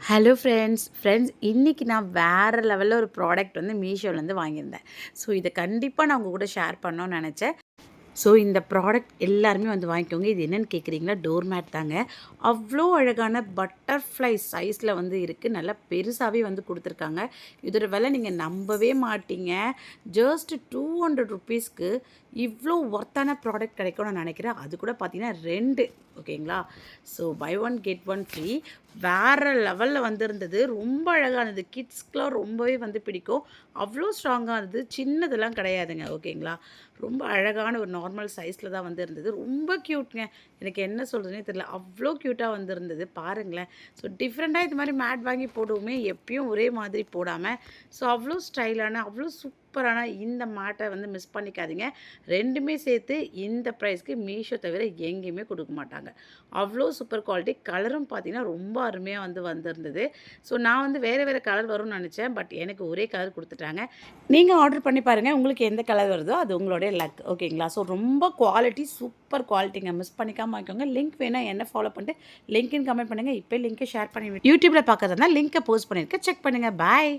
Hello friends இன்றைக்கி நான் வேறு லெவலில் ஒரு ப்ராடக்ட் வந்து மீஷோலேருந்து வாங்கியிருந்தேன். ஸோ இதை கண்டிப்பாக நான் உங்கள் கூட ஷேர் பண்ணணும்னு நினச்சேன். ஸோ இந்த ப்ராடக்ட் எல்லாருமே வந்து வாங்கிக்கோங்க. இது என்னென்னு கேட்குறீங்களா? டோர் மேட் தாங்க. அவ்வளோ அழகான பட்டர்ஃப்ளை சைஸில் வந்து இருக்குது. நல்லா பெருசாகவே வந்து கொடுத்துருக்காங்க. இதோட விலை நீங்கள் நம்பவே மாட்டீங்க. ஜஸ்ட் 200 ருப்பீஸ்க்கு இவ்வளோ ஒர்த்தான ப்ராடக்ட் கிடைக்கும்னு நான் நினைக்கிறேன். அது கூட பார்த்தீங்கன்னா 2 ஓகேங்களா? So buy one get one free. வேறு லெவலில் வந்திருந்தது. ரொம்ப அழகானது. கிட்ஸ்க்கெலாம் ரொம்பவே வந்து பிடிக்கும். அவ்வளோ ஸ்ட்ராங்காக இருந்தது. சின்னதெல்லாம் கிடையாதுங்க. ஓகேங்களா? ரொம்ப அழகான ஒரு நார்மல் சைஸில் தான் வந்து இருந்தது. ரொம்ப க்யூட்ங்க. எனக்கு என்ன சொல்கிறதுனே தெரியல. அவ்வளோ க்யூட்டாக வந்திருந்தது. பாருங்களேன். ஸோ டிஃப்ரெண்ட்டாக இது மாதிரி மேட் வாங்கி போடுவோமே, எப்பயும் ஒரே மாதிரி போடாமல். ஸோ அவ்வளோ ஸ்டைலான, அவ்வளோ சூப்பரான இந்த மேட்டை வந்து மிஸ் பண்ணிக்காதீங்க. 2மே சேர்த்து இந்த ப்ரைஸ்க்கு மீஷோ தவிர எங்கேயுமே கொடுக்க மாட்டாங்க. அவ்வளோ சூப்பர் குவாலிட்டி. கலரும் பார்த்தீங்கன்னா ரொம்ப அருமையாக வந்து வந்திருந்தது. ஸோ நான் வந்து வேறு வேறு கலர் வரும்னு நினச்சேன். பட் எனக்கு ஒரே கலர் கொடுத்துட்டாங்க. நீங்கள் ஆர்டர் பண்ணி பாருங்கள். உங்களுக்கு எந்த கலர் வருதோ அது உங்களுடைய லக். ஓகேங்களா? ஸோ ரொம்ப குவாலிட்டி சூப்பர் குவாலிட்டிங்க. மிஸ் பண்ணிக்காம வாங்கிக்கோங்க. லிங்க் வேணால் என்ன ஃபாலோ பண்ணிட்டு லிங்க்னு கமெண்ட் பண்ணுங்கள். இப்போ லிங்க்கை ஷேர் பண்ணி யூடியூப்பில் பார்க்குறதா லிங்க்கை போஸ்ட் பண்ணியிருக்கேன். செக் பண்ணுங்கள். பாய்.